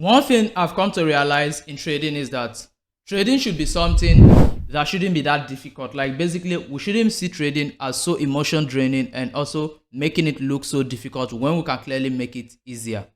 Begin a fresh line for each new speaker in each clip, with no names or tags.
One thing I've come to realize in trading is that trading should be something that shouldn't be that difficult. Like basically, we shouldn't see trading as so emotion draining and also making it look so difficult when we can clearly make it easier.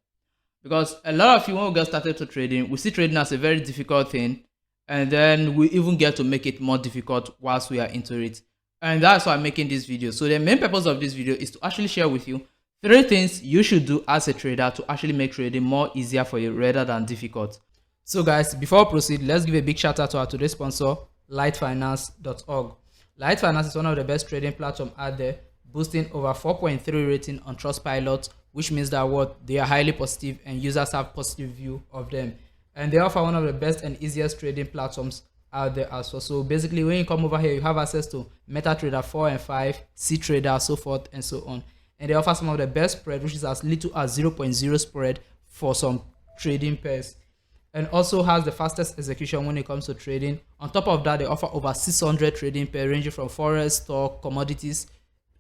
Because a lot of you, when we get started to trading, we see trading as a very difficult thing, and then we even get to make it more difficult whilst we are into it. And that's why I'm making this video. So the main purpose of this video is to actually share with you 3 things you should do as a trader to actually make trading more easier for you rather than difficult. So guys, before we proceed, let's give a big shout out to our today's sponsor, lightfinance.org. Light Finance is one of the best trading platforms out there, boosting over 4.3 rating on Trustpilot, which means that they are highly positive and users have positive view of them. And they offer one of the best and easiest trading platforms out there as well. So basically, when you come over here, you have access to MetaTrader 4 and 5, CTrader, so forth and so on. And they offer some of the best spread, which is as little as 0.0 spread for some trading pairs, and also has the fastest execution when it comes to trading. On top of that, they offer over 600 trading pairs ranging from forex, stock, commodities,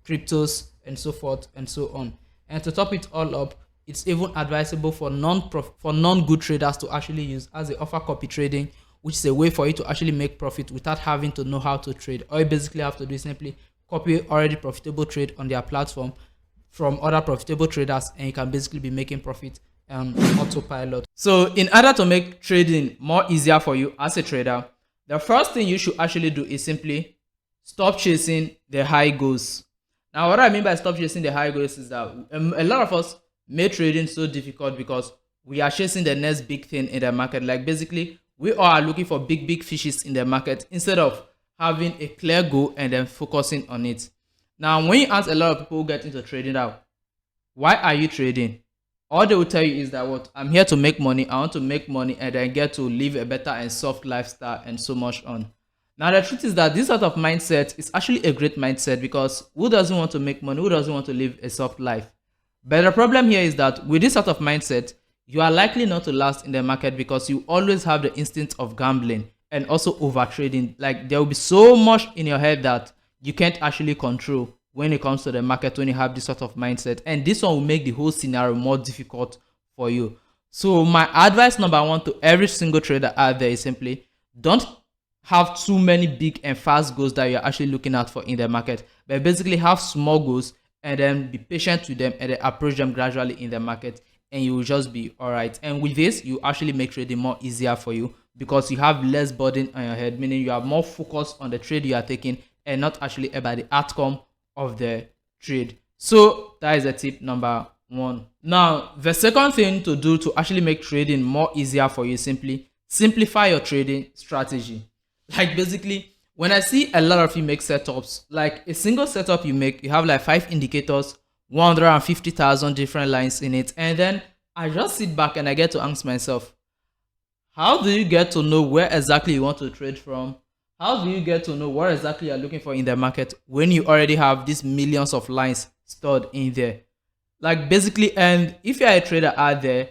cryptos, and so forth and so on. And to top it all up, it's even advisable for non-good traders to actually use, as they offer copy trading, which is a way for you to actually make profit without having to know how to trade. All you basically have to do is simply copy already profitable trade on their platform from other profitable traders, and you can basically be making profit on autopilot. So in order to make trading more easier for you as a trader, the first thing you should actually do is simply stop chasing the high goals. Now, what I mean by stop chasing the high goals is that a lot of us make trading so difficult because we are chasing the next big thing in the market. Like basically, we all are looking for big fishes in the market instead of having a clear goal and then focusing on it. Now, when you ask a lot of people who get into trading now, why are you trading? All they will tell you is that I'm here to make money. I want to make money and then get to live a better and soft lifestyle and so much on. Now, the truth is that this sort of mindset is actually a great mindset, because who doesn't want to make money? Who doesn't want to live a soft life? But the problem here is that with this sort of mindset, you are likely not to last in the market because you always have the instinct of gambling and also over trading. Like there will be so much in your head that you can't actually control when it comes to the market when you have this sort of mindset, and this one will make the whole scenario more difficult for you. So my advice number one to every single trader out there is simply don't have too many big and fast goals that you're actually looking out for in the market, but basically have small goals and then be patient with them and then approach them gradually in the market, and you will just be all right. And with this, you actually make trading more easier for you because you have less burden on your head, meaning you are more focused on the trade you are taking and not actually about the outcome of the trade. So that is the tip number one. Now, the second thing to do to actually make trading more easier for you is simply simplify your trading strategy. Like basically, when I see a lot of you make setups, like a single setup you make, you have like 5 indicators, 150,000 different lines in it, and then I just sit back and I get to ask myself, how do you get to know where exactly you want to trade from? How do you get to know what exactly you're looking for in the market when you already have these millions of lines stored in there? Like basically, and if you're a trader out there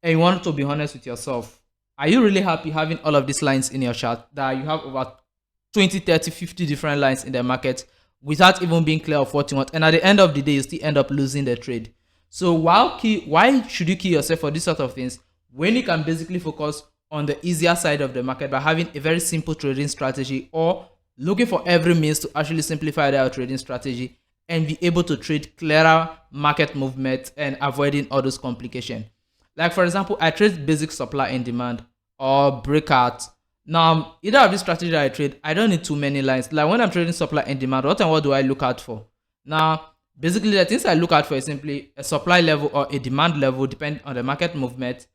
and you want to be honest with yourself, are you really happy having all of these lines in your chart, that you have over 20, 30, 50 different lines in the market without even being clear of what you want, and at the end of the day, you still end up losing the trade? So why should you kill yourself for these sort of things when you can basically focus on the easier side of the market by having a very simple trading strategy, or looking for every means to actually simplify their trading strategy and be able to trade clearer market movement and avoiding all those complications? Like for example, I trade basic supply and demand or breakout. Now, either of these strategies that I trade, I don't need too many lines. Like when I'm trading supply and demand, what do I look out for? Now, basically the things I look out for is simply a supply level or a demand level depending on the market movement,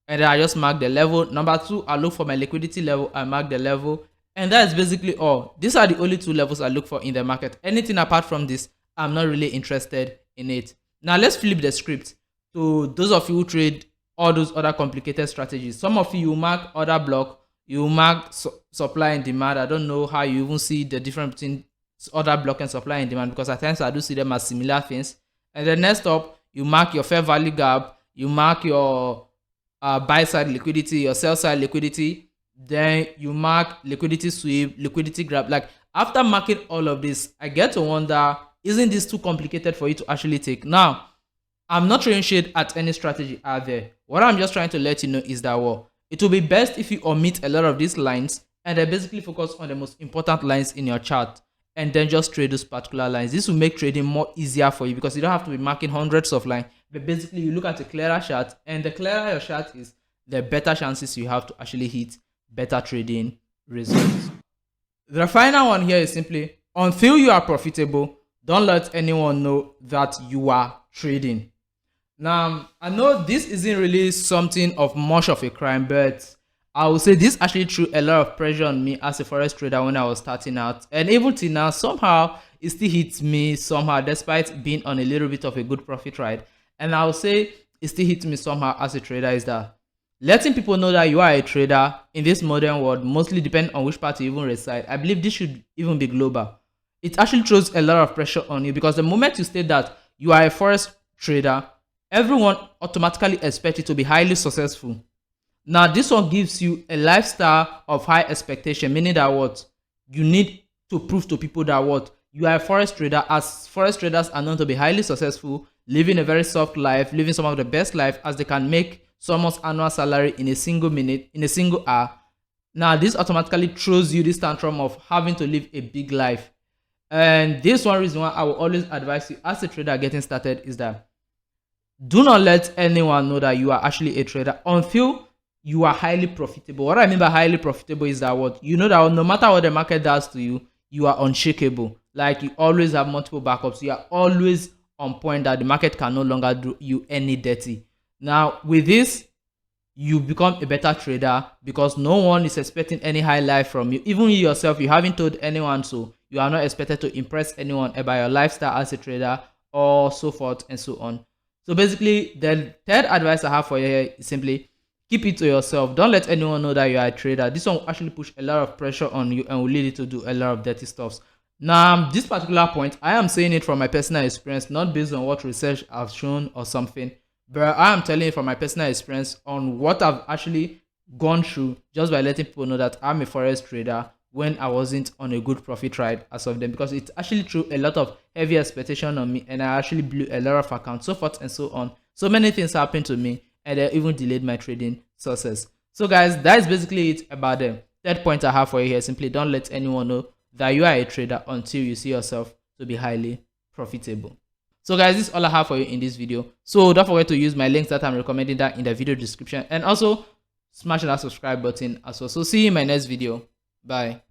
and then I just mark the level. Number 2, I look for my liquidity level, I mark the level, and that is basically all. These are the only 2 levels I look for in the market. Anything apart from this, I'm not really interested in it. Now let's flip the script to those of you who trade all those other complicated strategies. Some of you mark order block, you mark supply and demand. I don't know how you even see the difference between order block and supply and demand, because at times I do see them as similar things. And then next up, you mark your fair value gap, you mark your buy side liquidity, your sell side liquidity, then you mark liquidity sweep, liquidity grab. Like after marking all of this, I get to wonder, isn't this too complicated for you to actually take? Now, I'm not throwing shade at any strategy out there. What I'm just trying to let you know is that, well, it will be best if you omit a lot of these lines and then basically focus on the most important lines in your chart and then just trade those particular lines. This will make trading more easier for you because you don't have to be marking hundreds of lines, but basically you look at a clearer chart, and the clearer your chart is, the better chances you have to actually hit better trading results. The final one here is simply, until you are profitable, don't let anyone know that you are trading. Now, I know this isn't really something of much of a crime, but I would say this actually threw a lot of pressure on me as a forex trader when I was starting out. And even till now, somehow, it still hits me somehow, despite being on a little bit of a good profit ride. And I would say it still hits me somehow as a trader, is that letting people know that you are a trader in this modern world, mostly depend on which part you even reside. I believe this should even be global. It actually throws a lot of pressure on you because the moment you state that you are a forex trader, everyone automatically expects you to be highly successful. Now, this one gives you a lifestyle of high expectation, meaning that what you need to prove to people that what you are a forex trader, as forex traders are known to be highly successful, living a very soft life, living some of the best life, as they can make someone's annual salary in a single minute, in a single hour. Now, this automatically throws you this tantrum of having to live a big life. And this one reason why I will always advise you as a trader getting started is that do not let anyone know that you are actually a trader until you are highly profitable. What I mean by highly profitable is that what you know that no matter what the market does to you, you are unshakable. Like you always have multiple backups. You are always on point that the market can no longer do you any dirty. Now, with this, you become a better trader because no one is expecting any high life from you. Even you yourself, you haven't told anyone, so you are not expected to impress anyone about your lifestyle as a trader or so forth and so on. So basically, the third advice I have for you here is simply keep it to yourself. Don't let anyone know that you are a trader. This one will actually push a lot of pressure on you and will lead you to do a lot of dirty stuff. Now, this particular point, I am saying it from my personal experience, not based on what research I've shown or something, but I am telling you from my personal experience on what I've actually gone through just by letting people know that I'm a forex trader when I wasn't on a good profit ride as of then, because it actually threw a lot of heavy expectation on me and I actually blew a lot of accounts, so forth and so on. So many things happened to me and I even delayed my trading success. So guys, that is basically it about the third point I have for you here. Simply don't let anyone know that you are a trader until you see yourself to be highly profitable. So guys, this is all I have for you in this video. So don't forget to use my links that I'm recommending that in the video description, and also smash that subscribe button as well. So see you in my next video. Bye.